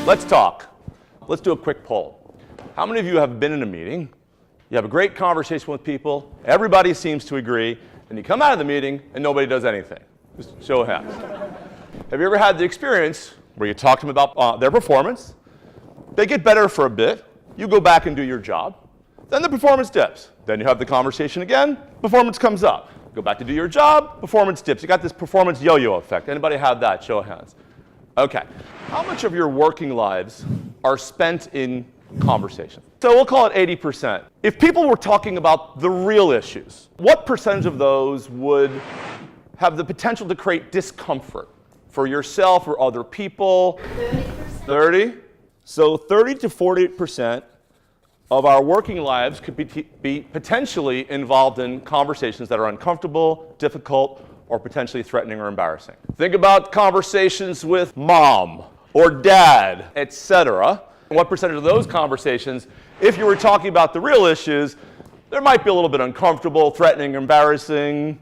Let's talk. Let's do a quick poll. How many of you have been in a meeting, you have a great conversation with people, everybody seems to agree, and you come out of the meeting and nobody does anything? Just show of hands. Have you ever had the experience where you talk to them about their performance, they get better for a bit, you go back and do your job, then the performance dips. Then you have the conversation again, performance comes up. Go back to do your job, performance dips. You got this performance yo-yo effect. Anybody have that? Show of hands. Okay. How much of your working lives are spent in conversation? So we'll call it 80%. If people were talking about the real issues, what percentage of those would have the potential to create discomfort for yourself or other people? 30%. 30? So 30 to 40% of our working lives could be potentially involved in conversations that are uncomfortable, difficult, or potentially threatening or embarrassing. Think about conversations with mom or dad, etc. What percentage of those conversations, if you were talking about the real issues, there might be a little bit uncomfortable, threatening, embarrassing?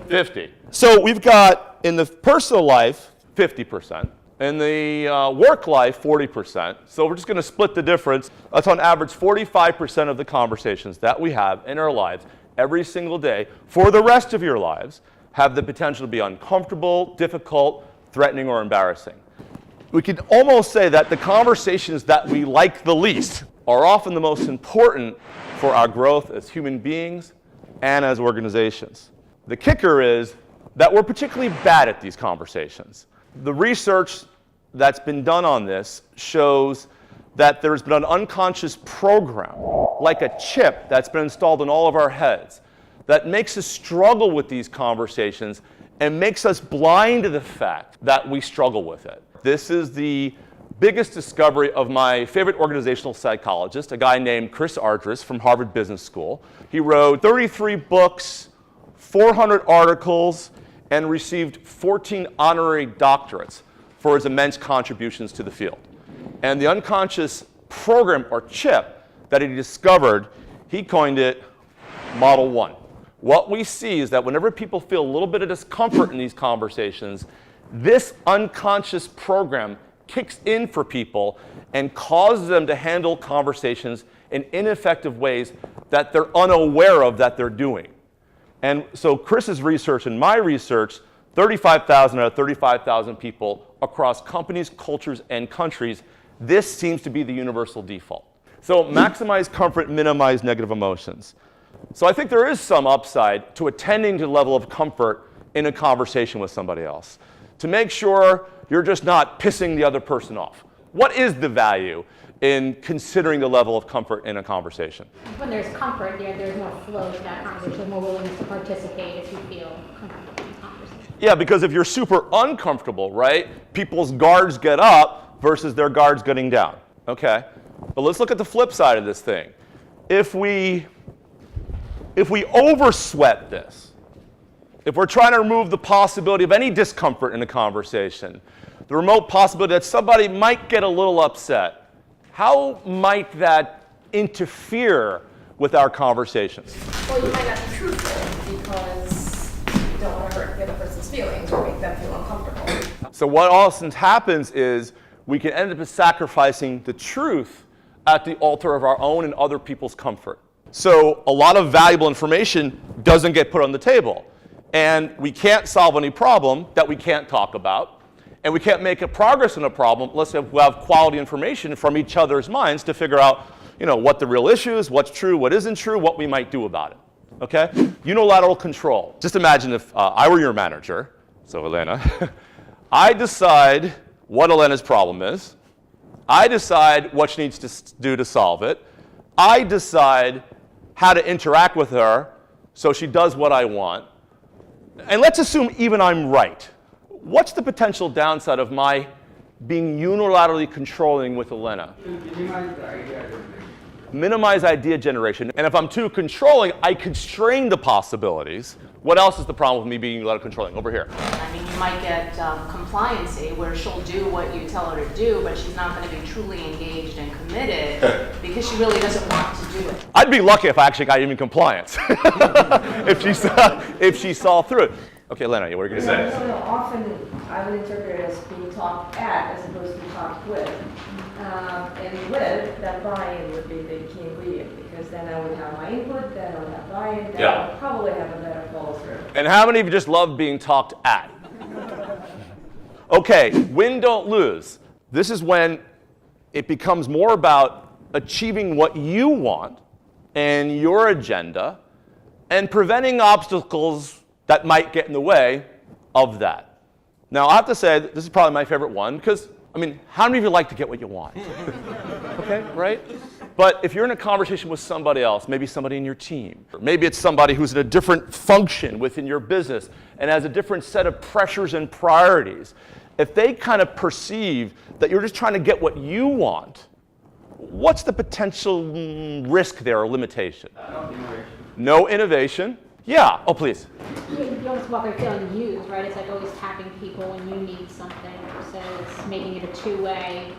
50. So we've got, in the personal life, 50%. In the work life, 40%. So we're just going to split the difference. That's on average 45% of the conversations that we have in our lives every single day for the rest of your lives have the potential to be uncomfortable, difficult, threatening, or embarrassing. We can almost say that the conversations that we like the least are often the most important for our growth as human beings and as organizations. The kicker is that we're particularly bad at these conversations. The research that's been done on this shows that there's been an unconscious program, like a chip that's been installed in all of our heads, that makes us struggle with these conversations and makes us blind to the fact that we struggle with it. This is the biggest discovery of my favorite organizational psychologist, a guy named Chris Ardress from Harvard Business School. He wrote 33 books, 400 articles, and received 14 honorary doctorates for his immense contributions to the field. And the unconscious program or chip that he discovered, he coined it Model 1. What we see is that whenever people feel a little bit of discomfort in these conversations, this unconscious program kicks in for people and causes them to handle conversations in ineffective ways that they're unaware of that they're doing. And so Chris's research and my research, 35,000 out of 35,000 people across companies, cultures, and countries, this seems to be the universal default. So maximize comfort, minimize negative emotions. So I think there is some upside to attending to the level of comfort in a conversation with somebody else, to make sure you're just not pissing the other person off. What is the value in considering the level of comfort in a conversation? When there's comfort, there's more flow to that conversation, more willingness to participate if you feel comfortable in the conversation. Yeah, because if you're super uncomfortable, right, people's guards get up versus their guards getting down. Okay, but let's look at the flip side of this thing. If we oversweat this, if we're trying to remove the possibility of any discomfort in a conversation, the remote possibility that somebody might get a little upset, how might that interfere with our conversations? Well, you might not be truthful because you don't want to hurt the other person's feelings or make them feel uncomfortable. So what often happens is we can end up sacrificing the truth at the altar of our own and other people's comfort. So a lot of valuable information doesn't get put on the table. And we can't solve any problem that we can't talk about. And we can't make a progress in a problem unless we have quality information from each other's minds to figure out, what the real issue is, what's true, what isn't true, what we might do about it. Okay? Unilateral control. Just imagine if I were your manager, so Elena, I decide what Elena's problem is. I decide what she needs to do to solve it. I decide how to interact with her so she does what I want. And let's assume even I'm right. What's the potential downside of my being unilaterally controlling with Elena? Minimize idea generation. And if I'm too controlling, I constrain the possibilities. What else is the problem with me being unilaterally controlling? Over here. I mean, you might get compliancy where she'll do what you tell her to do, but she's not going to be truly engaged and committed because she really doesn't want to do it. I'd be lucky if I actually got even compliance, if she saw through it. Okay, Lena, what are you going to say? No, often I would interpret it as being talked at as opposed to talked with. And with, that buy-in would be the key ingredient, because then I would have my input, then I would have buy-in, then I would probably have a better follow-through. And how many of you just love being talked at? Okay, win, don't lose. This is when it becomes more about achieving what you want and your agenda and preventing obstacles that might get in the way of that. Now, I have to say, this is probably my favorite one, because, I mean, how many of you like to get what you want? Okay, right? But if you're in a conversation with somebody else, maybe somebody in your team, or maybe it's somebody who's in a different function within your business and has a different set of pressures and priorities, if they kind of perceive that you're just trying to get what you want, what's the potential risk there or limitation? No innovation. Yeah. Oh, please. You almost walk away feeling used, right? It's like always tapping people when you need something versus making it a two-way,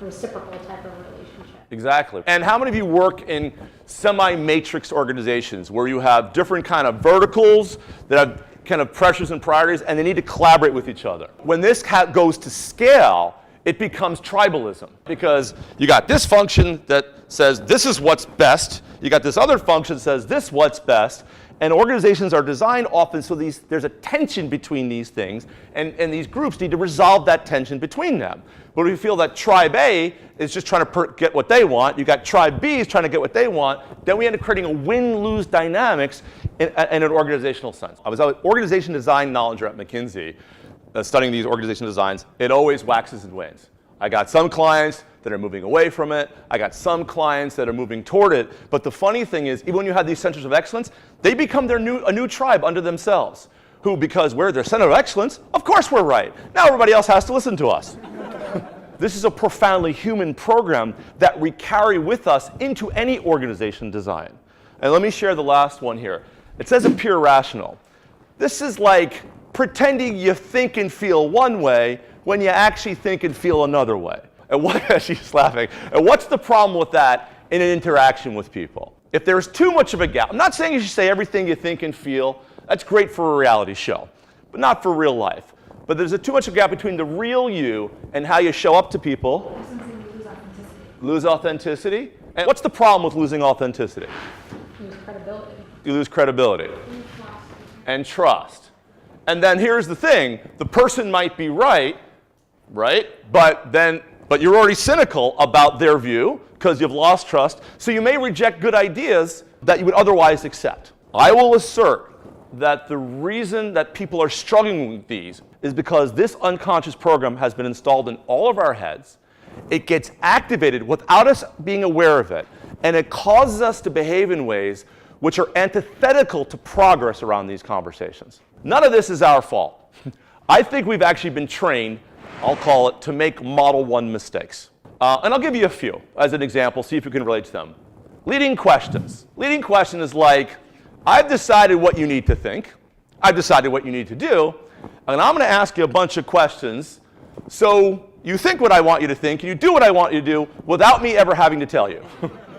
reciprocal type of relationship. Exactly. And how many of you work in semi-matrix organizations where you have different kind of verticals that have kind of pressures and priorities, and they need to collaborate with each other? When this goes to scale, it becomes tribalism, because you got this function that says this is what's best, you got this other function that says this what's best, and organizations are designed often so there's a tension between these things, and these groups need to resolve that tension between them. But if you feel that tribe A is just trying to get what they want, you got tribe B is trying to get what they want, then we end up creating a win-lose dynamics in an organizational sense. I was an organization design knowledger at McKinsey, studying these organization designs. It always waxes and wanes. I got some clients that are moving away from it. I got some clients that are moving toward it. But the funny thing is, even when you have these centers of excellence, they become a new tribe unto themselves, who, because we're their center of excellence, of course we're right. Now everybody else has to listen to us. This is a profoundly human program that we carry with us into any organization design. And let me share the last one here. It says appear rational. This is like pretending you think and feel one way when you actually think and feel another way. And she's laughing. And what's the problem with that in an interaction with people? If there's too much of a gap, I'm not saying you should say everything you think and feel. That's great for a reality show, but not for real life. But there's too much of a gap between the real you and how you show up to people. Lose authenticity. And what's the problem with losing authenticity? Lose credibility. You lose credibility. And trust. And then here's the thing. The person might be right? But you're already cynical about their view because you've lost trust. So you may reject good ideas that you would otherwise accept. I will assert that the reason that people are struggling with these is because this unconscious program has been installed in all of our heads. It gets activated without us being aware of it. And it causes us to behave in ways which are antithetical to progress around these conversations. None of this is our fault. I think we've actually been trained, I'll call it, to make Model 1 mistakes. And I'll give you a few as an example, see if you can relate to them. Leading questions. Leading question is like, I've decided what you need to think. I've decided what you need to do. And I'm going to ask you a bunch of questions so you think what I want you to think, and you do what I want you to do without me ever having to tell you.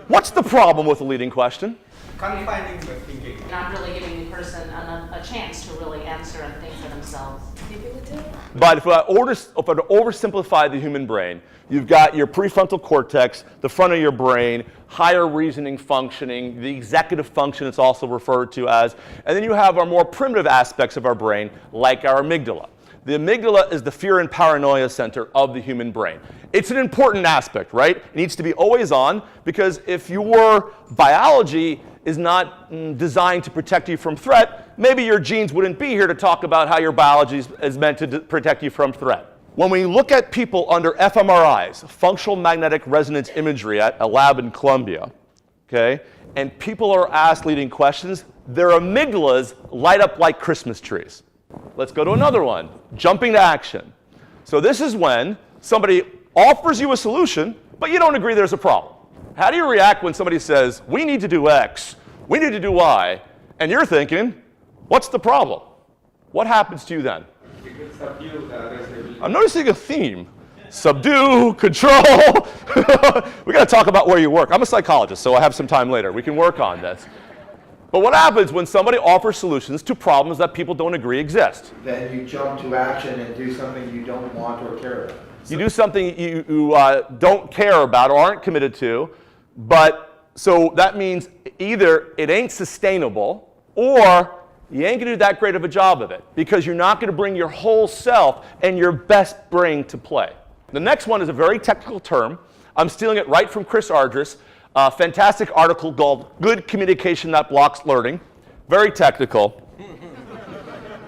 What's the problem with a leading question? Confining the thinking. Not really giving the person a chance to really answer and think for themselves. But if I oversimplify the human brain, you've got your prefrontal cortex, the front of your brain, higher reasoning functioning, the executive function it's also referred to as, and then you have our more primitive aspects of our brain, like our amygdala. The amygdala is the fear and paranoia center of the human brain. It's an important aspect, right? It needs to be always on, because if your biology is not designed to protect you from threat, maybe your genes wouldn't be here to talk about how your biology is meant to protect you from threat. When we look at people under fMRIs, functional magnetic resonance imagery at a lab in Columbia, okay, and people are asked leading questions, their amygdalas light up like Christmas trees. Let's go to another one, jumping to action. So this is when somebody offers you a solution, but you don't agree there's a problem. How do you react when somebody says, we need to do X, we need to do Y, and you're thinking, what's the problem? What happens to you then? I'm noticing a theme. Subdue, control. We got to talk about where you work. I'm a psychologist, so I have some time later. We can work on this. But what happens when somebody offers solutions to problems that people don't agree exist? Then you jump to action and do something you don't want or care about. You do something you don't care about or aren't committed to, but so that means either it ain't sustainable or you ain't gonna do that great of a job of it because you're not gonna bring your whole self and your best brain to play. The next one is a very technical term. I'm stealing it right from Chris Ardress. A fantastic article called Good Communication That Blocks Learning. Very technical.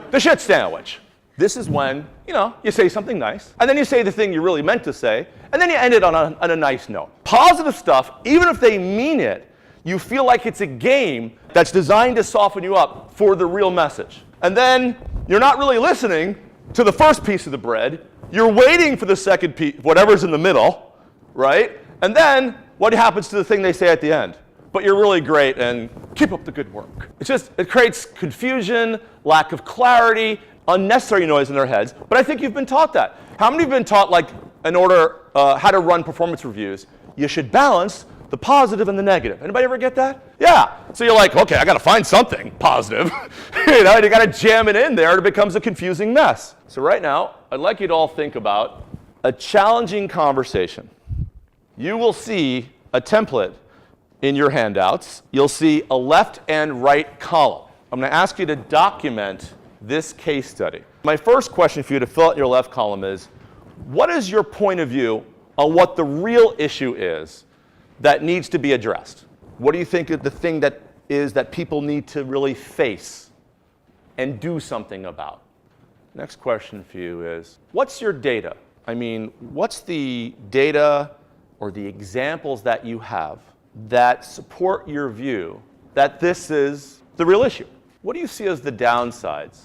The shit sandwich. This is when, you say something nice, and then you say the thing you really meant to say, and then you end it on a nice note. Positive stuff, even if they mean it, you feel like it's a game that's designed to soften you up for the real message. And then you're not really listening to the first piece of the bread. You're waiting for the second piece, whatever's in the middle, right? And then what happens to the thing they say at the end? But you're really great and keep up the good work. It creates confusion, lack of clarity, unnecessary noise in their heads. But I think you've been taught that. How many have been taught, like, in order how to run performance reviews, you should balance the positive and the negative? Anybody ever get that? Yeah. So you're like, okay, I got to find something positive. And you got to jam it in there, and it becomes a confusing mess. So right now, I'd like you to all think about a challenging conversation. You will see a template in your handouts. You'll see a left and right column. I'm going to ask you to document this case study. My first question for you to fill out your left column is, what is your point of view on what the real issue is that needs to be addressed? What do you think the thing that is that people need to really face and do something about? Next question for you is, what's your data? I mean, what's the data or the examples that you have that support your view that this is the real issue? What do you see as the downsides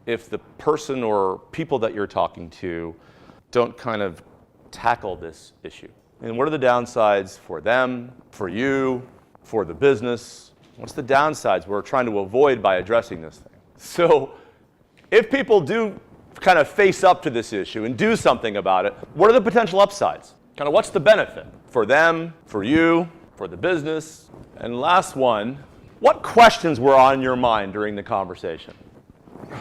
if the person or people that you're talking to don't kind of tackle this issue? And what are the downsides for them, for you, for the business? What's the downsides we're trying to avoid by addressing this thing? So if people do kind of face up to this issue and do something about it, what are the potential upsides? Kind of what's the benefit for them, for you, for the business? And last one, what questions were on your mind during the conversation?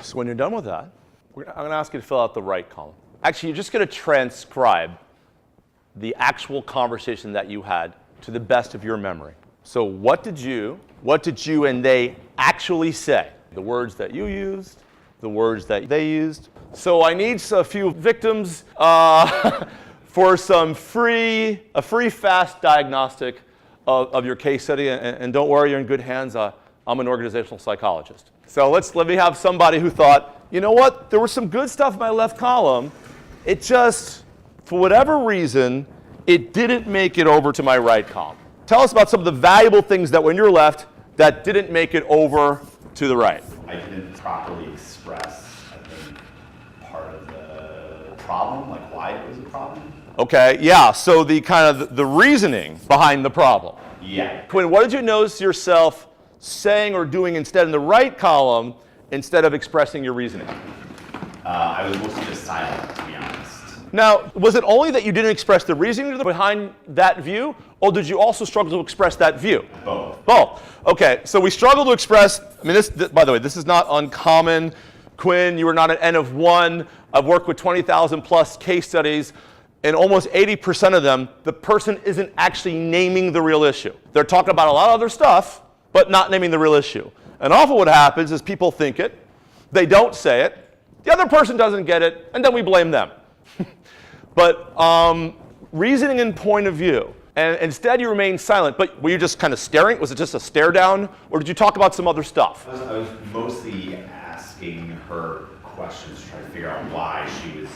So when you're done with that, I'm going to ask you to fill out the right column. Actually, you're just going to transcribe the actual conversation that you had to the best of your memory. So what did you and they actually say? The words that you used, the words that they used. So I need a few victims for a free fast diagnostic of your case study, and don't worry, you're in good hands. I'm an organizational psychologist. So let me have somebody who thought, you know what, there was some good stuff in my left column. It just, for whatever reason, it didn't make it over to my right column. Tell us about some of the valuable things that were in your left that didn't make it over to the right. I didn't properly express, I think, part of the problem, like why it was a problem. Okay, yeah, so the kind of the reasoning behind the problem. Yeah. Quinn, what did you notice yourself saying or doing instead in the right column instead of expressing your reasoning? I was mostly just silent, to be honest. Now, was it only that you didn't express the reasoning behind that view, or did you also struggle to express that view? Both. Both. Okay, so we struggle to express, I mean, this, by the way, this is not uncommon. Quinn, you are not an N of one. I've worked with 20,000 plus case studies. In almost 80% of them, the person isn't actually naming the real issue. They're talking about a lot of other stuff, but not naming the real issue. And often what happens is people think it, they don't say it, the other person doesn't get it, and then we blame them. But reasoning and point of view, and instead you remain silent, but were you just kind of staring? Was it just a stare down, or did you talk about some other stuff? I was mostly asking her questions, trying to figure out why she was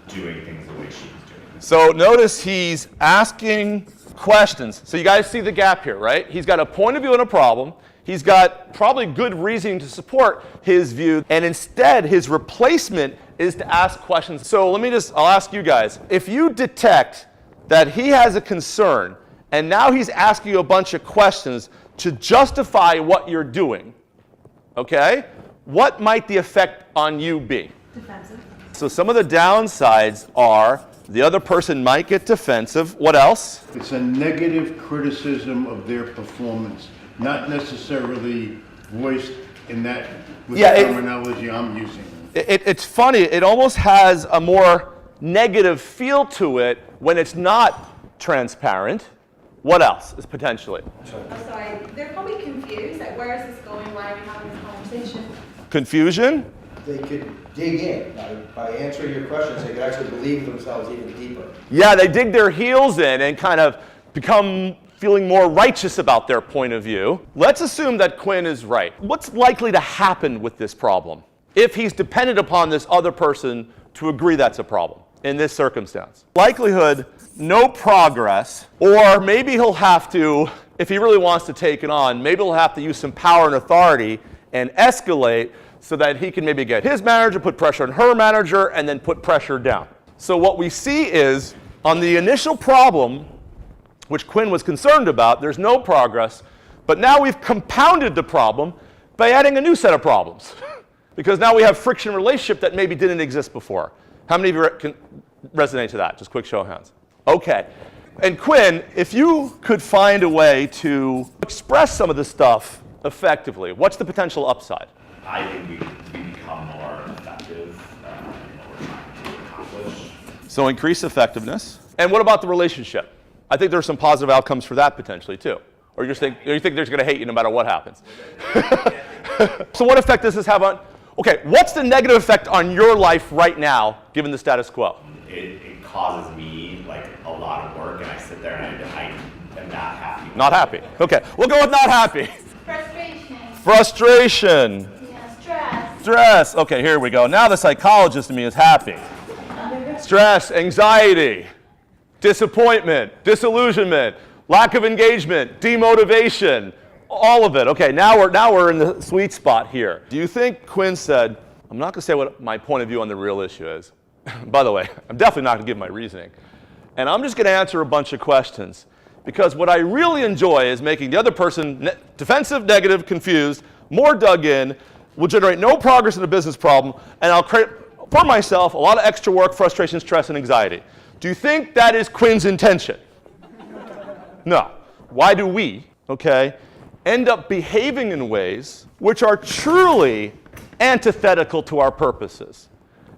doing things the way she was doing them. So notice he's asking questions. So you guys see the gap here, right? He's got a point of view and a problem. He's got probably good reasoning to support his view, and instead his replacement is to ask questions. So I'll ask you guys, if you detect that he has a concern, and now he's asking you a bunch of questions to justify what you're doing, okay, what might the effect on you be? Defensive. So some of the downsides are The other person might get defensive. What else? It's a negative criticism of their performance, not necessarily voiced in that with Yeah, the it- terminology I'm using. It's funny, it almost has a more negative feel to it when it's not transparent. What else is potentially? I'm sorry, they're probably confused, like where is this going, why are we having this conversation? Confusion? They could dig in by answering your questions. They could actually believe themselves even deeper. Yeah, they dig their heels in and kind of become feeling more righteous about their point of view. Let's assume that Quinn is right. What's likely to happen with this problem if he's dependent upon this other person to agree that's a problem in this circumstance? Likelihood, no progress, or maybe he'll have to, if he really wants to take it on, maybe he'll have to use some power and authority and escalate so that he can maybe get his manager, put pressure on her manager, and then put pressure down. So what we see is, on the initial problem, which Quinn was concerned about, there's no progress, but now we've compounded the problem by adding a new set of problems. Because now we have friction in a relationship that maybe didn't exist before. How many of you can resonate to that? Just quick show of hands. Okay. And Quinn, if you could find a way to express some of this stuff effectively, what's the potential upside? I think we become more effective in what we're trying to accomplish. So increase effectiveness. And what about the relationship? I think there's some positive outcomes for that potentially too. Or you think they're just going to hate you no matter what happens. So what effect does this have on? Okay, what's the negative effect on your life right now, given the status quo? It causes me like a lot of work, and I sit there and I am not happy. Not happy. Okay, we'll go with not happy. Frustration. Frustration. Yeah, stress. Stress. Okay, here we go. Now the psychologist in me is happy. Stress, anxiety, disappointment, disillusionment, lack of engagement, demotivation, all of it. Okay, now we're in the sweet spot here. Do you think Quinn said, I'm not going to say what my point of view on the real issue is. By the way, I'm definitely not going to give my reasoning. And I'm just going to answer a bunch of questions. Because what I really enjoy is making the other person defensive, negative, confused, more dug in, will generate no progress in a business problem, and I'll create for myself a lot of extra work, frustration, stress, and anxiety. Do you think that is Quinn's intention? No. Why do we, end up behaving in ways which are truly antithetical to our purposes?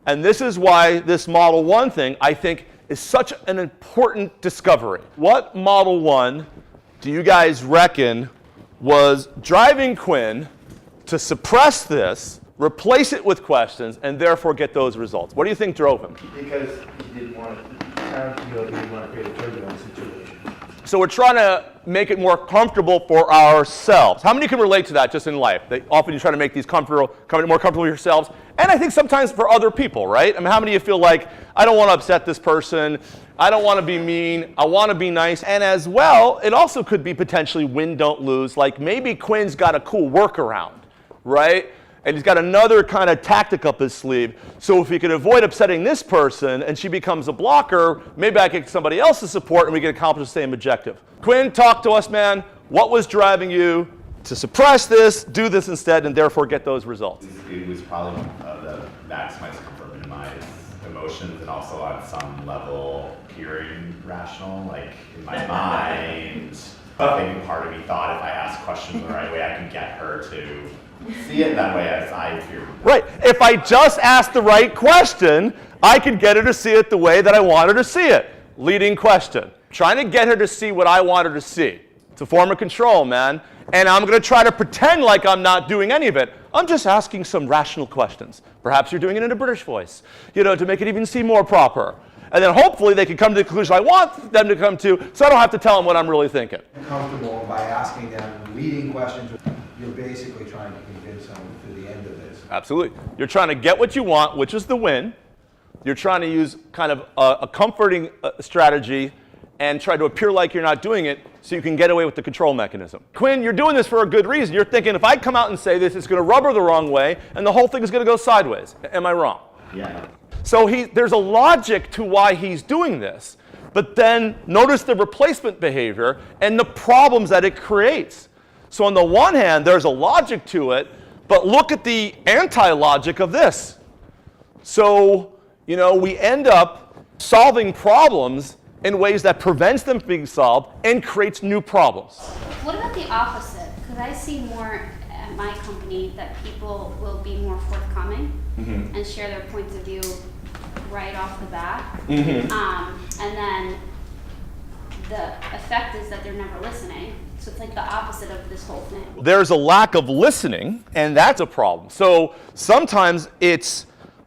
And this is why this Model 1 thing, I think, is such an important discovery. What Model 1 do you guys reckon was driving Quinn to suppress this, replace it with questions, and therefore get those results? What do you think drove him? Because he didn't want to, he didn't want to create a turbulent situation. So we're trying to make it more comfortable for ourselves. How many can relate to that just in life? Often you try to make these more comfortable with yourselves, and I think sometimes for other people, right? I mean, how many of you feel like, I don't want to upset this person, I don't want to be mean, I want to be nice, and as well, it also could be potentially win, don't lose, like maybe Quinn's got a cool workaround, right? And he's got another kind of tactic up his sleeve. So if we could avoid upsetting this person and she becomes a blocker, maybe I get somebody else's support and we can accomplish the same objective. Quinn, talk to us, man. What was driving you to suppress this, do this instead, and therefore get those results? It was probably the maximize comfort, minimize emotions, and also on some level appearing rational. Like in my mind, maybe part of me thought if I asked questions the right way, I can get her to see it that way as I feel. Right. If I just asked the right question, I could get her to see it the way that I want her to see it. Leading question. Trying to get her to see what I want her to see. It's a form of control, man. And I'm going to try to pretend like I'm not doing any of it. I'm just asking some rational questions. Perhaps you're doing it in a British voice, to make it even seem more proper. And then hopefully they can come to the conclusion I want them to come to, so I don't have to tell them what I'm really thinking. Comfortable by asking them leading questions. You're basically trying to convince them to the end of this. Absolutely. You're trying to get what you want, which is the win. You're trying to use kind of a comforting strategy and try to appear like you're not doing it so you can get away with the control mechanism. Quinn, you're doing this for a good reason. You're thinking, if I come out and say this, it's going to rub her the wrong way, and the whole thing is going to go sideways. Am I wrong? Yeah. So there's a logic to why he's doing this. But then notice the replacement behavior and the problems that it creates. So on the one hand, there's a logic to it, but look at the anti-logic of this. So, we end up solving problems in ways that prevents them from being solved and creates new problems. What about the opposite? Because I see more at my company that people will be more forthcoming and share their points of view right off the bat. And then the effect is that they're never listening. So it's like the opposite of this whole thing. There's a lack of listening, and that's a problem. So sometimes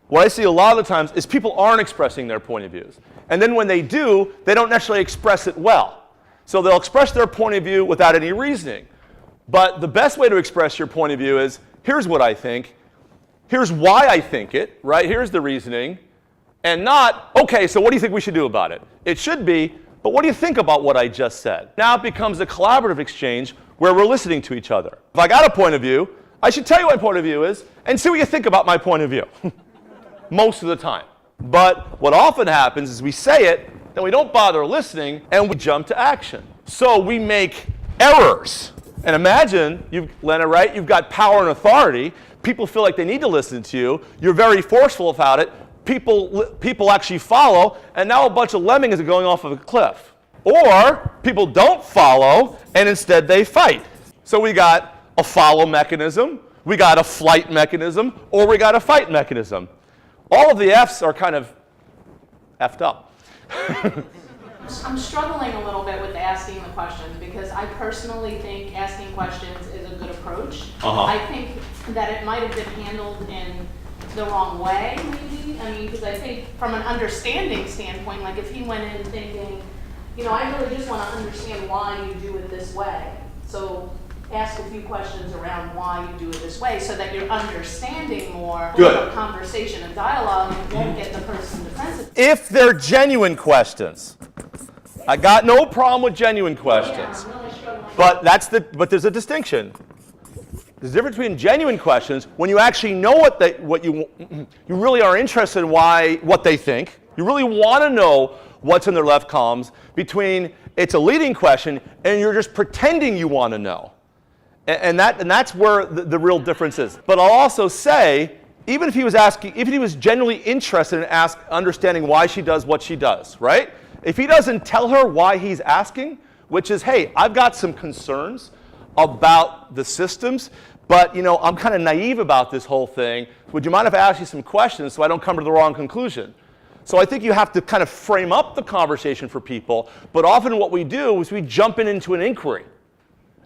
what I see a lot of the times is people aren't expressing their point of views. And then when they do, they don't necessarily express it well. So they'll express their point of view without any reasoning. But the best way to express your point of view is, here's what I think, here's why I think it, right? Here's the reasoning. And not, okay, so what do you think we should do about it? It should be, but what do you think about what I just said? Now it becomes a collaborative exchange where we're listening to each other. If I got a point of view, I should tell you what my point of view is and see what you think about my point of view. Most of the time. But what often happens is we say it, then we don't bother listening, and we jump to action. So we make errors. And imagine, Lena, right? You've got power and authority. People feel like they need to listen to you. You're very forceful about it. People actually follow, and now a bunch of lemmings are going off of a cliff. Or people don't follow, and instead they fight. So we got a follow mechanism, we got a flight mechanism, or we got a fight mechanism. All of the F's are kind of effed up. I'm struggling a little bit with asking the questions because I personally think asking questions is a good approach. I think that it might have been handled in the wrong way, maybe. I mean, because I think from an understanding standpoint, like if he went in thinking, you know, I really just want to understand why you do it this way. So ask a few questions around why you do it this way so that you're understanding more of a conversation and dialogue and won't get the person defensive. If they're genuine questions. I got no problem with genuine questions. But there's a distinction. There's a difference between genuine questions when you actually know what you really are interested in what they think. You really want to know what's in their left columns, between it's a leading question and you're just pretending you want to know. And that's where the real difference is. But I'll also say, even if he was genuinely interested in understanding why she does what she does, right? If he doesn't tell her why he's asking, which is, hey, I've got some concerns about the systems, but I'm kind of naive about this whole thing. Would you mind if I ask you some questions so I don't come to the wrong conclusion? So I think you have to kind of frame up the conversation for people, but often what we do is we jump into an inquiry.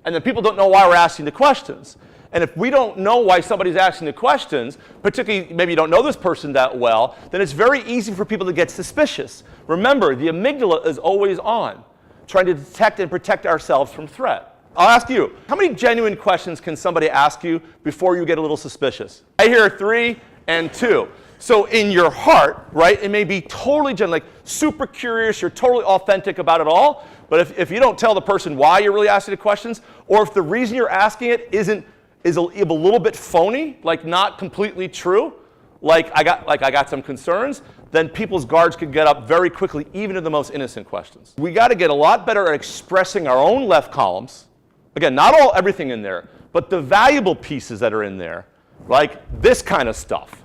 And then people don't know why we're asking the questions. And if we don't know why somebody's asking the questions, particularly maybe you don't know this person that well, then it's very easy for people to get suspicious. Remember, the amygdala is always on, trying to detect and protect ourselves from threat. I'll ask you, how many genuine questions can somebody ask you before you get a little suspicious? I hear 3 and 2. So in your heart, right, it may be totally genuine, like super curious, you're totally authentic about it all, but if you don't tell the person why you're really asking the questions, or if the reason you're asking it is a little bit phony, like not completely true, like I got some concerns, then people's guards could get up very quickly, even in the most innocent questions. We got to get a lot better at expressing our own left columns. Again, not everything in there, but the valuable pieces that are in there, like this kind of stuff,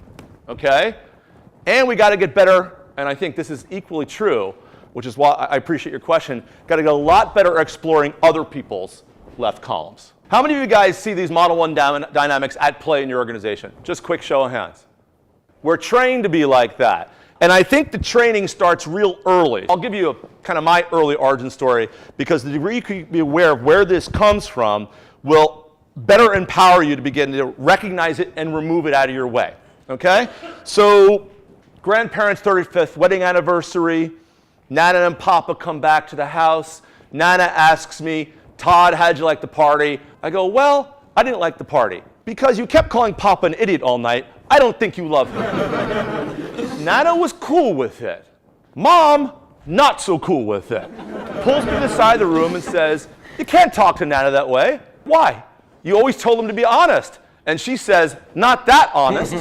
okay? And we got to get better, and I think this is equally true, which is why I appreciate your question, got to get a lot better at exploring other people's left columns. How many of you guys see these Model 1 dynamics at play in your organization? Just quick show of hands. We're trained to be like that. And I think the training starts real early. I'll give you kind of my early origin story, because the degree you can be aware of where this comes from will better empower you to begin to recognize it and remove it out of your way. Okay? So, grandparents' 35th wedding anniversary, Nana and Papa come back to the house. Nana asks me, Todd, how'd you like the party? I go, well, I didn't like the party because you kept calling Papa an idiot all night. I don't think you love him. Nana was cool with it. Mom, not so cool with it. Pulls me to the side of the room and says, you can't talk to Nana that way. Why? You always told him to be honest. And she says, not that honest.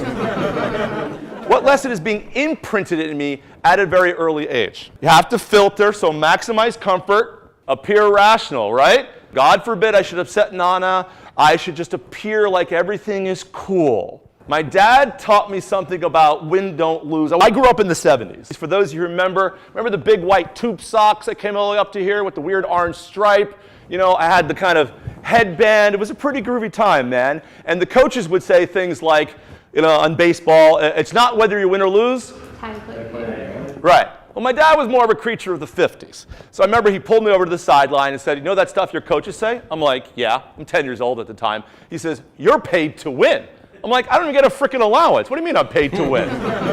What lesson is being imprinted in me at a very early age? You have to filter, so maximize comfort, appear rational, right? God forbid I should upset Nana. I should just appear like everything is cool. My dad taught me something about win, don't lose. I grew up in the 70s. For those of you who remember the big white tube socks that came all the way up to here with the weird orange stripe? You know, I had the kind of headband. It was a pretty groovy time, man. And the coaches would say things like, you know, on baseball, it's not whether you win or lose. Time put. Right. Well, my dad was more of a creature of the 50s. So I remember he pulled me over to the sideline and said, you know that stuff your coaches say? I'm like, yeah. I'm 10 years old at the time. He says, you're paid to win. I'm like, I don't even get a freaking allowance. What do you mean I'm paid to win?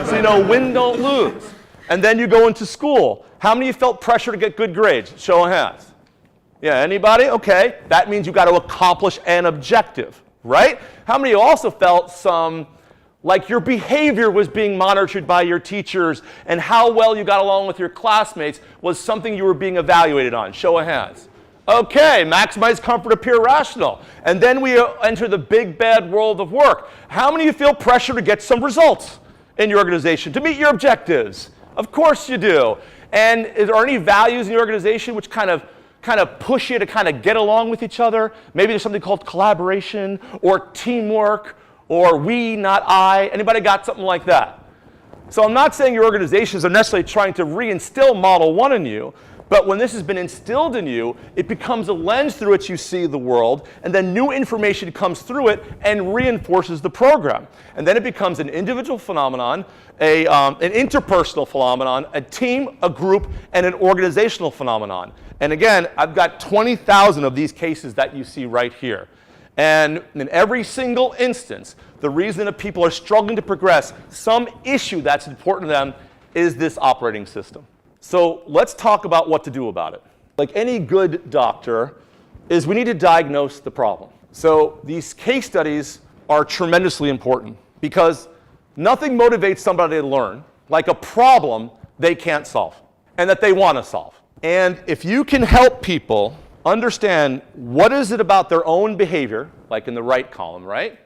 So, you know, win, don't lose. And then you go into school. How many of you felt pressure to get good grades? Show of hands. Yeah, anybody? Okay. That means you got to accomplish an objective, right? How many of you also felt like your behavior was being monitored by your teachers and how well you got along with your classmates was something you were being evaluated on? Show of hands. Okay, maximize comfort, appear rational. And then we enter the big bad world of work. How many of you feel pressure to get some results in your organization, to meet your objectives? Of course you do. And are there any values in your organization which kind of push you to kind of get along with each other? Maybe there's something called collaboration or teamwork or we, not I. Anybody got something like that? So I'm not saying your organizations are necessarily trying to reinstill Model 1 in you, but when this has been instilled in you, it becomes a lens through which you see the world, and then new information comes through it and reinforces the program. And then it becomes an individual phenomenon, an interpersonal phenomenon, a team, a group, and an organizational phenomenon. And again, I've got 20,000 of these cases that you see right here. And in every single instance, the reason that people are struggling to progress, some issue that's important to them is this operating system. So let's talk about what to do about it. Like any good doctor, is we need to diagnose the problem. So these case studies are tremendously important because nothing motivates somebody to learn like a problem they can't solve and that they want to solve. And if you can help people understand what is it about their own behavior, like in the right column, right?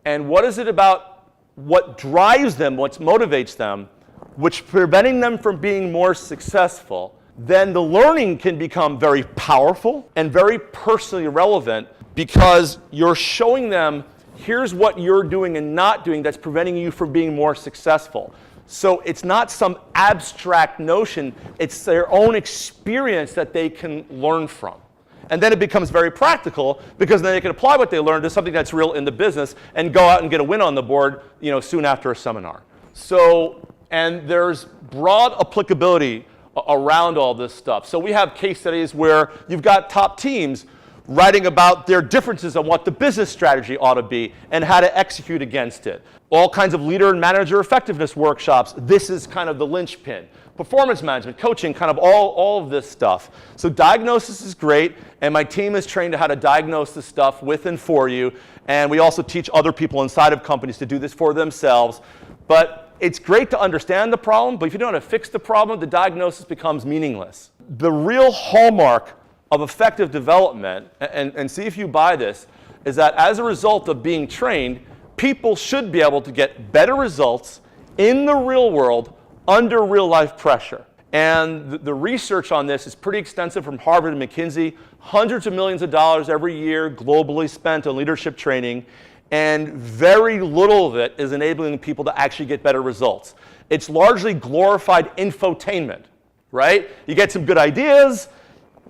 And what is it about what drives them, what motivates them, which preventing them from being more successful, then the learning can become very powerful and very personally relevant because you're showing them here's what you're doing and not doing that's preventing you from being more successful. So it's not some abstract notion, it's their own experience that they can learn from. And then it becomes very practical because then they can apply what they learned to something that's real in the business and go out and get a win on the board, you know, soon after a seminar. So, and there's broad applicability around all this stuff. So we have case studies where you've got top teams writing about their differences on what the business strategy ought to be and how to execute against it. All kinds of leader and manager effectiveness workshops. This is kind of the linchpin. Performance management, coaching, kind of all of this stuff. So diagnosis is great, and my team is trained to how to diagnose this stuff with and for you. And we also teach other people inside of companies to do this for themselves. But it's great to understand the problem, but if you don't know how to fix the problem, the diagnosis becomes meaningless. The real hallmark of effective development, and see if you buy this, is that as a result of being trained, people should be able to get better results in the real world under real life pressure. And the research on this is pretty extensive from Harvard and McKinsey. Hundreds of millions of dollars every year globally spent on leadership training, and very little of it is enabling people to actually get better results. It's largely glorified infotainment, right? You get some good ideas.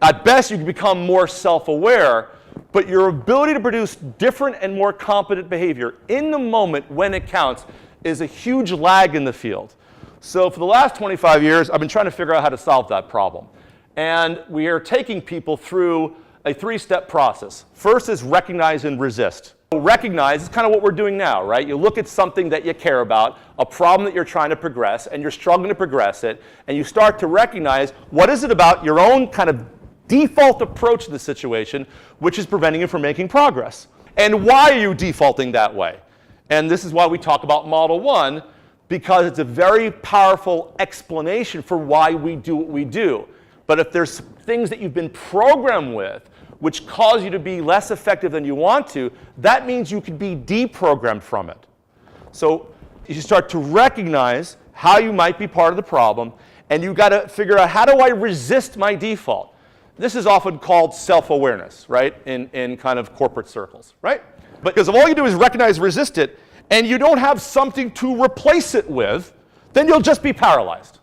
At best, you can become more self-aware, but your ability to produce different and more competent behavior in the moment when it counts is a huge lag in the field. So for the last 25 years, I've been trying to figure out how to solve that problem. And we are taking people through a 3-step process. First is recognize and resist. Recognize is kind of what we're doing now, right? You look at something that you care about, a problem that you're trying to progress, and you're struggling to progress it, and you start to recognize what is it about your own kind of default approach to the situation which is preventing you from making progress. And why are you defaulting that way? And this is why we talk about Model 1, because it's a very powerful explanation for why we do what we do. But if there's things that you've been programmed with which cause you to be less effective than you want to, that means you could be deprogrammed from it. So you start to recognize how you might be part of the problem, and you've got to figure out, how do I resist my default? This is often called self-awareness, right, in kind of corporate circles, right? Because if all you do is recognize, resist it, and you don't have something to replace it with, then you'll just be paralyzed.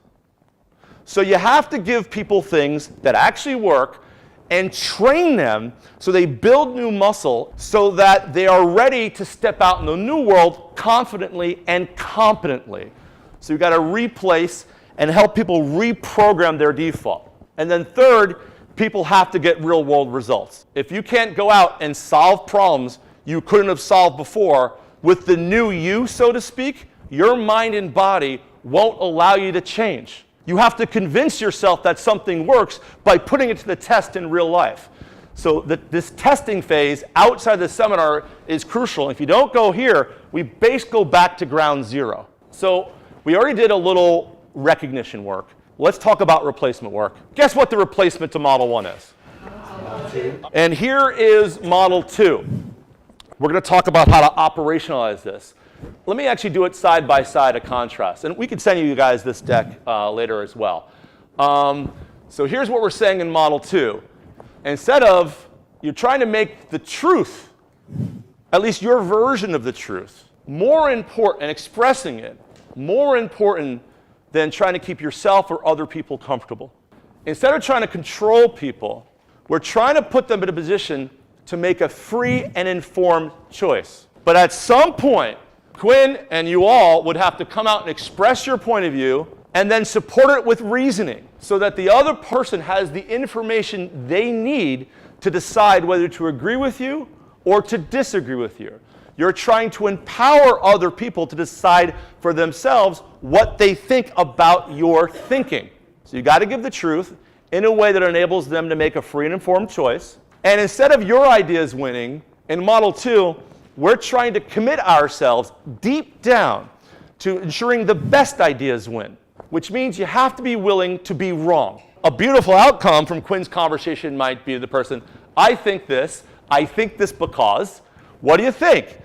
So you have to give people things that actually work and train them so they build new muscle so that they are ready to step out in the new world confidently and competently. So you've got to replace and help people reprogram their default. And then third, people have to get real world results. If you can't go out and solve problems you couldn't have solved before with the new you, so to speak, your mind and body won't allow you to change. You have to convince yourself that something works by putting it to the test in real life. So this testing phase outside the seminar is crucial. If you don't go here, we go back to ground zero. So we already did a little recognition work. Let's talk about replacement work. Guess what the replacement to Model 1 is? And here is Model 2. We're going to talk about how to operationalize this. Let me actually do it side by side, a contrast. And we can send you guys this deck later as well. So here's what we're saying in Model 2. Instead of you're trying to make the truth, at least your version of the truth, more important, and expressing it, more important than trying to keep yourself or other people comfortable. Instead of trying to control people, we're trying to put them in a position to make a free and informed choice. But at some point, Quinn and you all would have to come out and express your point of view and then support it with reasoning so that the other person has the information they need to decide whether to agree with you or to disagree with you. You're trying to empower other people to decide for themselves what they think about your thinking. So you got to give the truth in a way that enables them to make a free and informed choice. And instead of your ideas winning, in Model 2, we're trying to commit ourselves deep down to ensuring the best ideas win, which means you have to be willing to be wrong. A beautiful outcome from Quinn's conversation might be the person, I think this because, what do you think?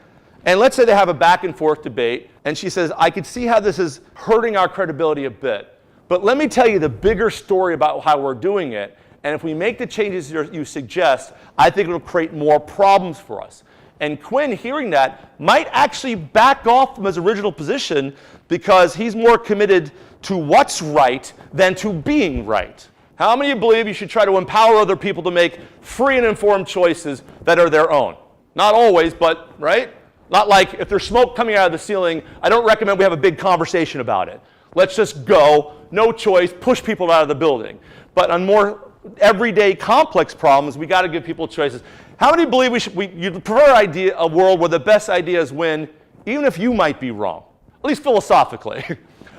And let's say they have a back and forth debate, and she says, I could see how this is hurting our credibility a bit. But let me tell you the bigger story about how we're doing it, and if we make the changes you suggest, I think it'll create more problems for us. And Quinn, hearing that, might actually back off from his original position because he's more committed to what's right than to being right. How many of you believe you should try to empower other people to make free and informed choices that are their own? Not always, but, right? Not like if there's smoke coming out of the ceiling, I don't recommend we have a big conversation about it. Let's just go, no choice, push people out of the building. But on more everyday complex problems, we got to give people choices. How many believe you'd prefer a world where the best ideas win, even if you might be wrong? At least philosophically.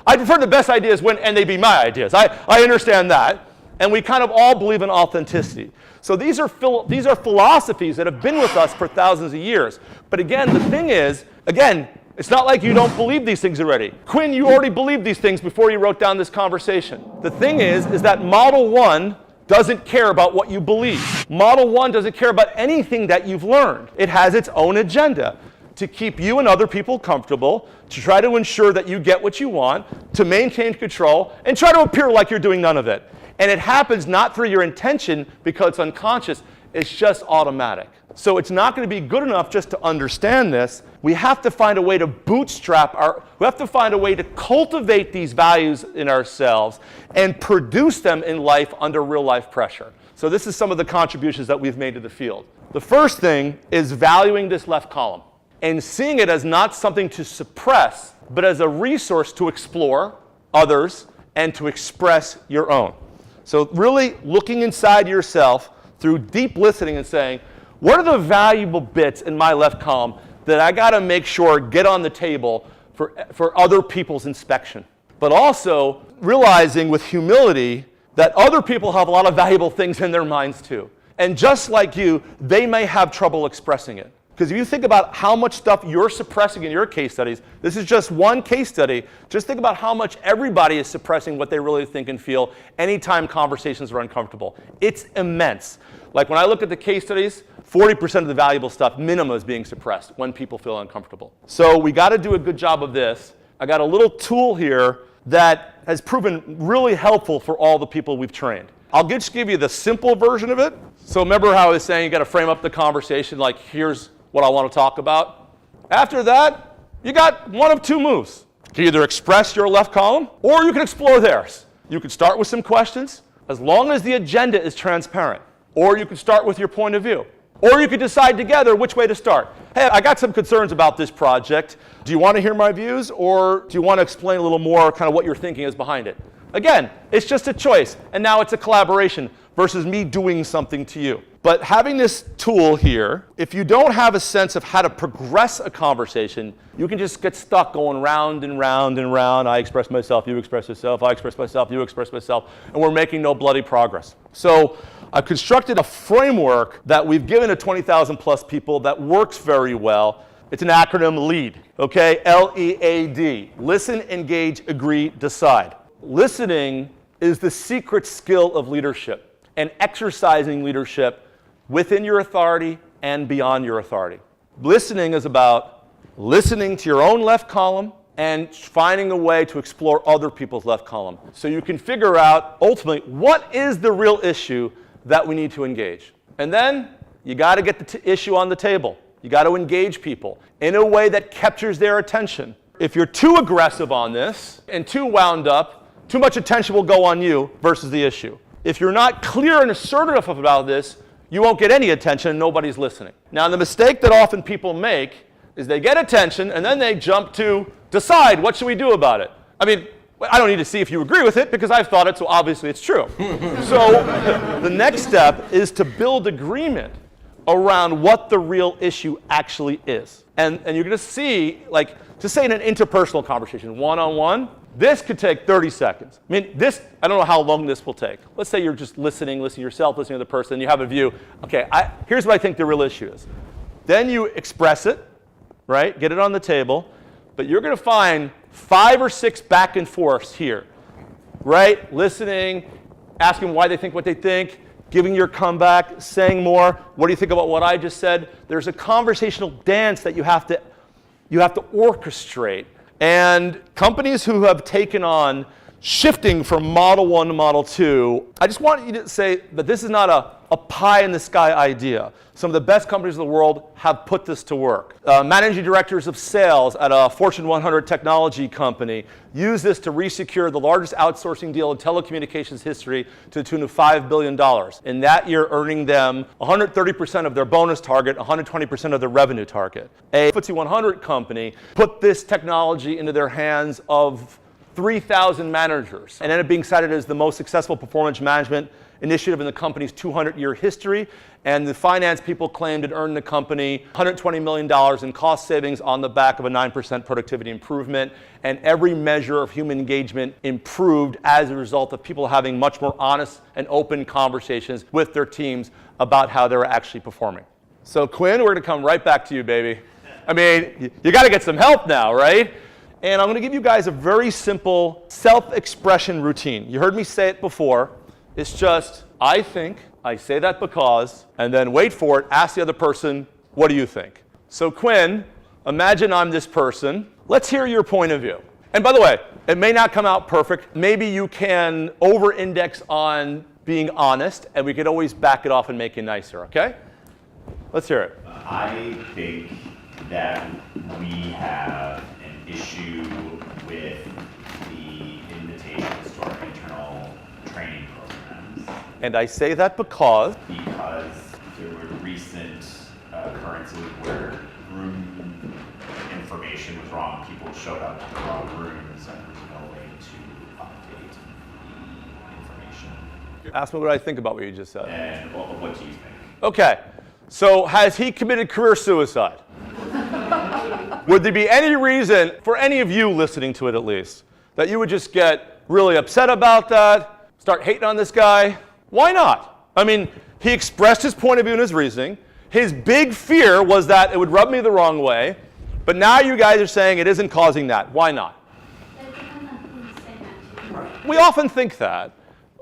I prefer the best ideas win and they be my ideas. I understand that. And we kind of all believe in authenticity. So these are philosophies that have been with us for thousands of years. But again, the thing is, it's not like you don't believe these things already. Quinn, you already believed these things before you wrote down this conversation. The thing is that Model 1 doesn't care about what you believe. Model 1 doesn't care about anything that you've learned. It has its own agenda to keep you and other people comfortable, to try to ensure that you get what you want, to maintain control, and try to appear like you're doing none of it. And it happens not through your intention because it's unconscious, it's just automatic. So it's not going to be good enough just to understand this. We have to find a way to we have to find a way to cultivate these values in ourselves and produce them in life under real life pressure. So this is some of the contributions that we've made to the field. The first thing is valuing this left column and seeing it as not something to suppress, but as a resource to explore others and to express your own. So really looking inside yourself through deep listening and saying, what are the valuable bits in my left column that I got to make sure get on the table for other people's inspection? But also realizing with humility that other people have a lot of valuable things in their minds too. And just like you, they may have trouble expressing it. Because if you think about how much stuff you're suppressing in your case studies, this is just one case study, just think about how much everybody is suppressing what they really think and feel anytime conversations are uncomfortable. It's immense. Like when I look at the case studies, 40% of the valuable stuff, minimum, is being suppressed when people feel uncomfortable. So we got to do a good job of this. I got a little tool here that has proven really helpful for all the people we've trained. I'll just give you the simple version of it. So remember how I was saying you got to frame up the conversation like, here's what I want to talk about. After that, you got one of two moves. You can either express your left column, or you can explore theirs. You can start with some questions, as long as the agenda is transparent. Or you can start with your point of view. Or you could decide together which way to start. Hey, I got some concerns about this project. Do you want to hear my views, or do you want to explain a little more kind of what your thinking is behind it? Again, it's just a choice, and now it's a collaboration versus me doing something to you. But having this tool here, if you don't have a sense of how to progress a conversation, you can just get stuck going round and round and round. I express myself, you express yourself, I express myself, you express myself, and we're making no bloody progress. So I've constructed a framework that we've given to 20,000 plus people that works very well. It's an acronym LEAD, okay? L-E-A-D. Listen, engage, agree, decide. Listening is the secret skill of leadership and exercising leadership within your authority and beyond your authority. Listening is about listening to your own left column and finding a way to explore other people's left column. So you can figure out, ultimately, what is the real issue that we need to engage. And then you got to get the issue on the table. You got to engage people in a way that captures their attention. If you're too aggressive on this and too wound up, too much attention will go on you versus the issue. If you're not clear and assertive about this, you won't get any attention and nobody's listening. Now, the mistake that often people make is they get attention and then they jump to decide, what should we do about it? I mean, I don't need to see if you agree with it because I've thought it, so obviously it's true. So the next step is to build agreement around what the real issue actually is. And you're going to see, like, to say in an interpersonal conversation, one-on-one, this could take 30 seconds. I mean, this, I don't know how long this will take. Let's say you're just listening to yourself, listening to the person, you have a view. Okay, here's what I think the real issue is. Then you express it, right? Get it on the table. But you're going to find 5 or 6 back and forths here, right? Listening, asking why they think what they think, giving your comeback, saying more. What do you think about what I just said? There's a conversational dance that you have to orchestrate. And companies who have taken on shifting from Model 1 to Model 2, I just want you to say that this is not a pie-in-the-sky idea. Some of the best companies in the world have put this to work. Managing directors of sales at a Fortune 100 technology company use this to resecure the largest outsourcing deal in telecommunications history to the tune of $5 billion. In that year, earning them 130% of their bonus target, 120% of their revenue target. A FTSE 100 company put this technology into their hands of 3,000 managers and ended up being cited as the most successful performance management initiative in the company's 200-year history. And the finance people claimed it earned the company $120 million in cost savings on the back of a 9% productivity improvement. And every measure of human engagement improved as a result of people having much more honest and open conversations with their teams about how they were actually performing. So Quinn, we're going to come right back to you, baby. I mean, you got to get some help now, right? And I'm going to give you guys a very simple self-expression routine. You heard me say it before. It's just, I think, I say that because, and then wait for it, ask the other person, what do you think? So Quinn, imagine I'm this person. Let's hear your point of view. And by the way, it may not come out perfect. Maybe you can over-index on being honest, and we could always back it off and make it nicer, okay? Let's hear it. I think that we have an issue with the invitations to our internal training programs. And I say that because there were recent occurrences where room information was wrong. People showed up to the wrong rooms and there was no way to update the information. Ask me what I think about what you just said. And what do you think? Okay, so has he committed career suicide? Would there be any reason, for any of you listening to it at least, that you would just get really upset about that, start hating on this guy? Why not? I mean, he expressed his point of view and his reasoning. His big fear was that it would rub me the wrong way, but now you guys are saying it isn't causing that. Why not? We often think that.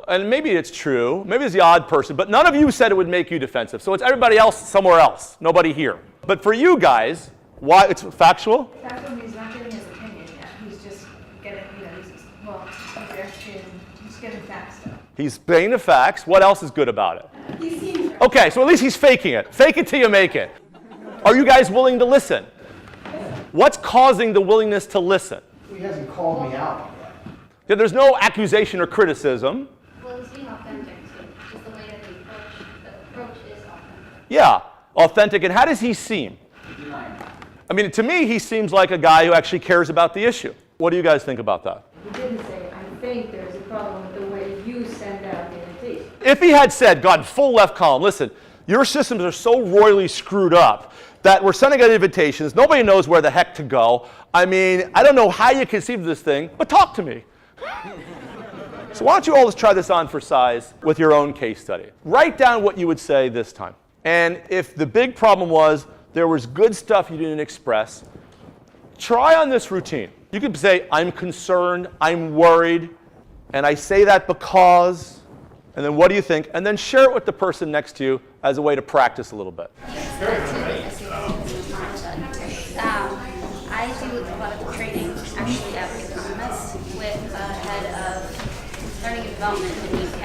And maybe it's true, maybe it's the odd person, but none of you said it would make you defensive. So it's everybody else somewhere else, nobody here. But for you guys, why? It's factual? Factual means not giving his opinion yet. He's just getting, he's getting facts though. He's saying the facts. What else is good about it? He seems Okay, so at least he's faking it. Fake it till you make it. Are you guys willing to listen? What's causing the willingness to listen? He hasn't called me out yet. Yeah, there's no accusation or criticism. Well, it's being authentic too, just the way that the approach is authentic. Yeah, authentic. And how does he seem? I mean, to me, he seems like a guy who actually cares about the issue. What do you guys think about that? He didn't say, I think there's a problem with the way you send out the invitation. If he had said, gone full left column, listen, your systems are so royally screwed up that we're sending out invitations, nobody knows where the heck to go. I mean, I don't know how you conceived this thing, but talk to me. So why don't you all just try this on for size with your own case study. Write down what you would say this time. And if the big problem was there was good stuff you didn't express, try on this routine. You could say, I'm concerned, I'm worried, and I say that because, and then what do you think? And then share it with the person next to you as a way to practice a little bit. I do a lot of training, actually, at the Economist with a head of learning and development in the UK.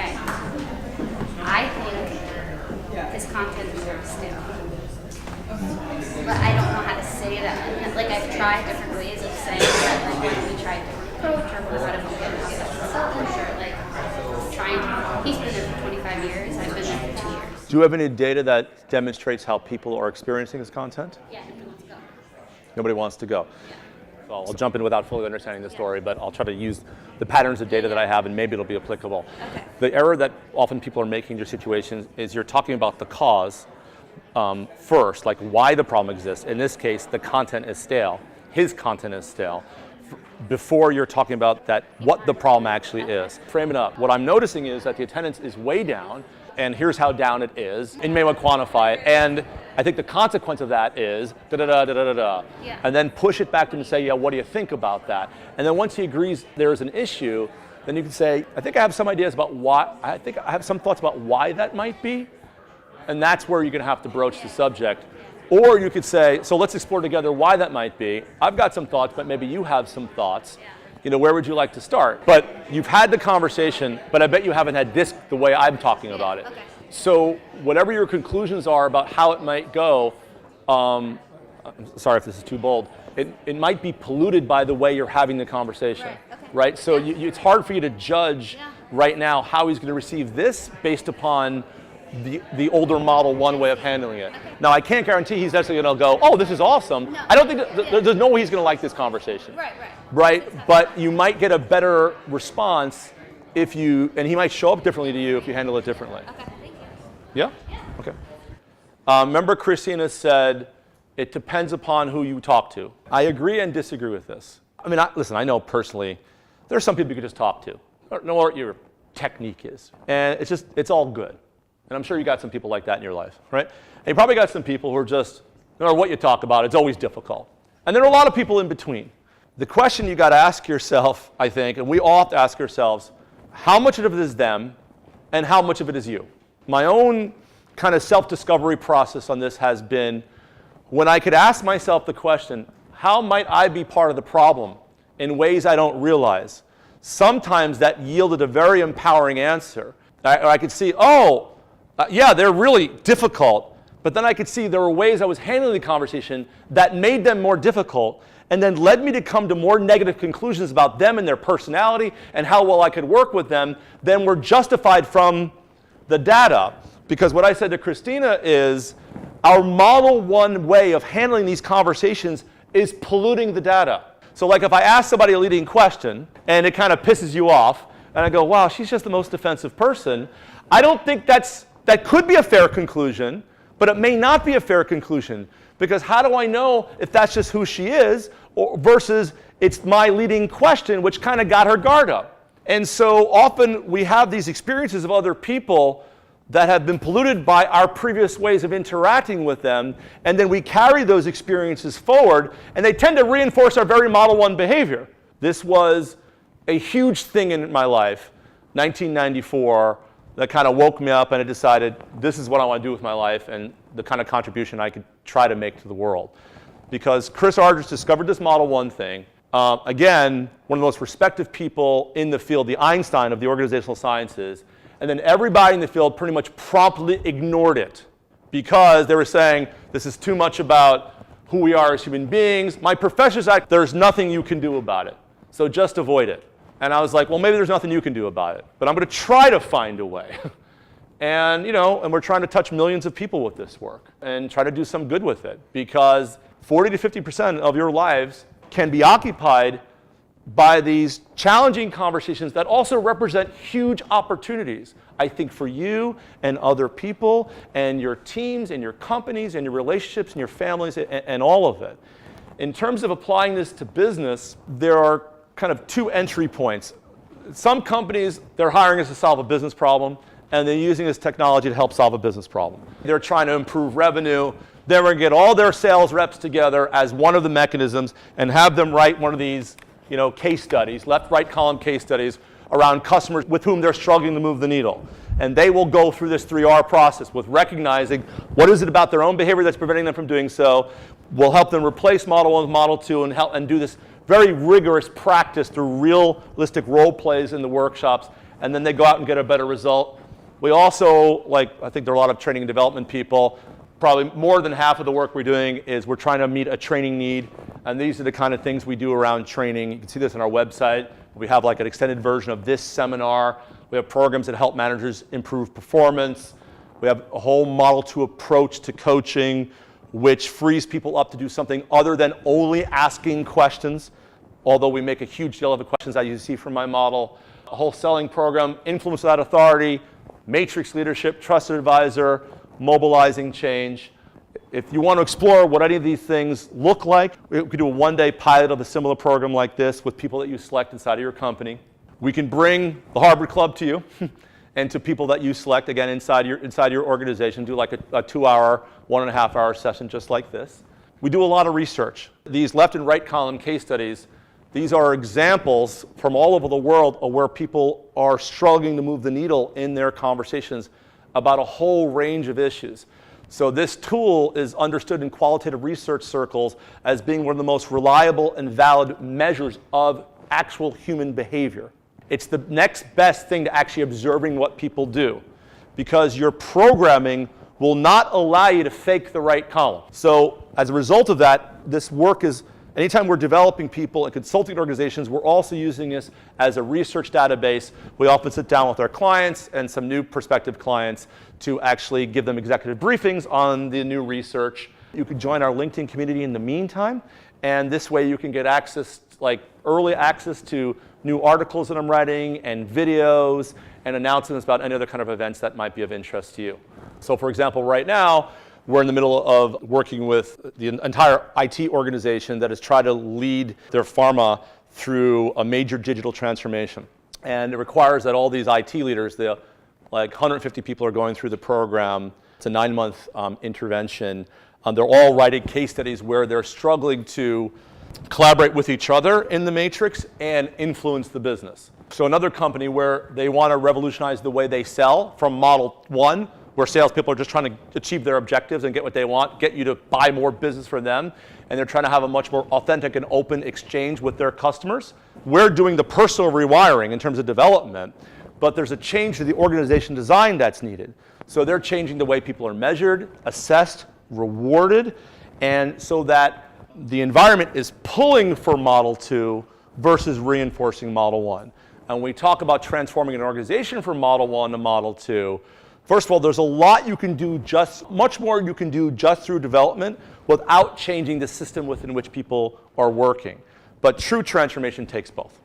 I think his content is very stale. But I don't know how to say that. Like, I've tried different ways of saying that, like, why don't we try a different approach, or how to get an outside consultant, or like trying. He's been there for 25 years, I've been there for 2 years. Do you have any data that demonstrates how people are experiencing this content? Yeah, he wants to go. Nobody wants to go. So I'll jump in without fully understanding the story, but I'll try to use the patterns of data that I have, and maybe it'll be applicable. Okay. The error that often people are making in your situations is you're talking about the cause first, like why the problem exists. In this case, the content is stale. His content is stale. Before you're talking about that, what the problem actually is. Frame it up. What I'm noticing is that the attendance is way down, and here's how down it is. And you may want to quantify it. And I think the consequence of that is da-da-da-da-da-da. Yeah. And then push it back to him and say, yeah, what do you think about that? And then once he agrees there's an issue, then you can say, I think I have some ideas about why, I think I have some thoughts about why that might be. And that's where you're going to have to broach the subject. Or you could say, so let's explore together why that might be. I've got some thoughts, but maybe you have some thoughts. You know, where would you like to start? But you've had the conversation, but I bet you haven't had this the way I'm talking about it. Okay. So whatever your conclusions are about how it might go, I'm sorry if this is too bold, it might be polluted by the way you're having the conversation. Right, okay. Right? So it's hard for you to judge right now how he's going to receive this based upon the older Model 1 way of handling it. Okay. Now, I can't guarantee he's actually going to go, oh, this is awesome. No. I don't think there's no way he's going to like this conversation. Right. Right? But you might get a better response if you, and he might show up differently to you if you handle it differently. Okay, thank you. Yeah? Okay. Remember Christina said, it depends upon who you talk to. I agree and disagree with this. I mean, listen, I know personally, there are some people you could just talk to. Know what your technique is. And it's all good. And I'm sure you got some people like that in your life, right? And you probably got some people who are just, no matter what you talk about, it's always difficult. And there are a lot of people in between. The question you got to ask yourself, I think, and we all have to ask ourselves, how much of it is them and how much of it is you? My own kind of self-discovery process on this has been when I could ask myself the question, how might I be part of the problem in ways I don't realize? Sometimes that yielded a very empowering answer. I could see, yeah, they're really difficult, but then I could see there were ways I was handling the conversation that made them more difficult and then led me to come to more negative conclusions about them and their personality and how well I could work with them than were justified from the data. Because what I said to Christina is our Model 1 way of handling these conversations is polluting the data. So like if I ask somebody a leading question and it kind of pisses you off and I go, wow, she's just the most offensive person, I don't think that could be a fair conclusion, but it may not be a fair conclusion. Because how do I know if that's just who she is versus it's my leading question which kind of got her guard up? And so often we have these experiences of other people that have been polluted by our previous ways of interacting with them, and then we carry those experiences forward, and they tend to reinforce our very Model 1 behavior. This was a huge thing in my life, 1994, that kind of woke me up and I decided this is what I want to do with my life and the kind of contribution I could try to make to the world. Because Chris Ardress discovered this Model 1 thing. Again, one of the most respected people in the field, the Einstein of the organizational sciences, and then everybody in the field pretty much promptly ignored it because they were saying this is too much about who we are as human beings. My professor's act, there's nothing you can do about it. So just avoid it. And I was like, well, maybe there's nothing you can do about it, but I'm going to try to find a way. And, and we're trying to touch millions of people with this work and try to do some good with it, because 40 to 50% of your lives can be occupied by these challenging conversations that also represent huge opportunities, I think, for you and other people and your teams and your companies and your relationships and your families and all of it. In terms of applying this to business, there are kind of two entry points. Some companies, they're hiring us to solve a business problem, and they're using this technology to help solve a business problem. They're trying to improve revenue. They're going to get all their sales reps together as one of the mechanisms and have them write one of these case studies, left-right column case studies around customers with whom they're struggling to move the needle. And they will go through this 3R process with recognizing what is it about their own behavior that's preventing them from doing so. We'll help them replace Model 1 with Model 2 and do this very rigorous practice through realistic role plays in the workshops. And then they go out and get a better result. We also, I think there are a lot of training and development people. Probably more than half of the work we're doing is we're trying to meet a training need. And these are the kind of things we do around training. You can see this on our website. We have an extended version of this seminar. We have programs that help managers improve performance. We have a whole Model 2 approach to coaching, which frees people up to do something other than only asking questions, although we make a huge deal of the questions that you see from my model. A whole selling program, influence without authority, matrix leadership, trusted advisor, mobilizing change. If you want to explore what any of these things look like, we could do a one-day pilot of a similar program like this with people that you select inside of your company. We can bring the Harvard Club to you and to people that you select, again, inside your organization, do a 2-hour, 1.5-hour session just like this. We do a lot of research. These left and right column case studies, these are examples from all over the world of where people are struggling to move the needle in their conversations about a whole range of issues. So this tool is understood in qualitative research circles as being one of the most reliable and valid measures of actual human behavior. It's the next best thing to actually observing what people do, because your programming will not allow you to fake the right column. So as a result of that, this work is, anytime we're developing people and consulting organizations, we're also using this as a research database. We often sit down with our clients and some new prospective clients to actually give them executive briefings on the new research. You can join our LinkedIn community in the meantime, and this way you can get access, early access to new articles that I'm writing and videos and announcements about any other kind of events that might be of interest to you. So for example, right now, we're in the middle of working with the entire IT organization that has tried to lead their pharma through a major digital transformation. And it requires that all these IT leaders, 150 people are going through the program. It's a 9-month intervention. They're all writing case studies where they're struggling to collaborate with each other in the matrix and influence the business. So another company where they want to revolutionize the way they sell from Model 1, where salespeople are just trying to achieve their objectives and get what they want, get you to buy more business for them, and they're trying to have a much more authentic and open exchange with their customers. We're doing the personal rewiring in terms of development, but there's a change to the organization design that's needed. So they're changing the way people are measured, assessed, rewarded, and so that the environment is pulling for Model 2 versus reinforcing Model 1. And when we talk about transforming an organization from Model 1 to Model 2, first of all, there's a lot you can do, much more you can do just through development without changing the system within which people are working. But true transformation takes both.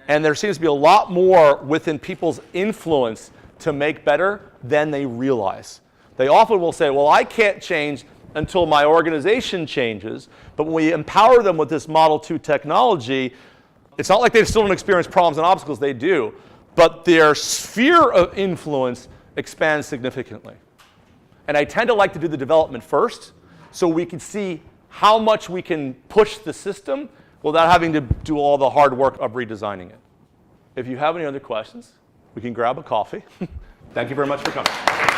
And there seems to be a lot more within people's influence to make better than they realize. They often will say, well, I can't change until my organization changes. But when we empower them with this Model 2 technology, it's not like they still don't experience problems and obstacles, they do. But their sphere of influence expands significantly. And I tend to like to do the development first so we can see how much we can push the system without having to do all the hard work of redesigning it. If you have any other questions, we can grab a coffee. Thank you very much for coming.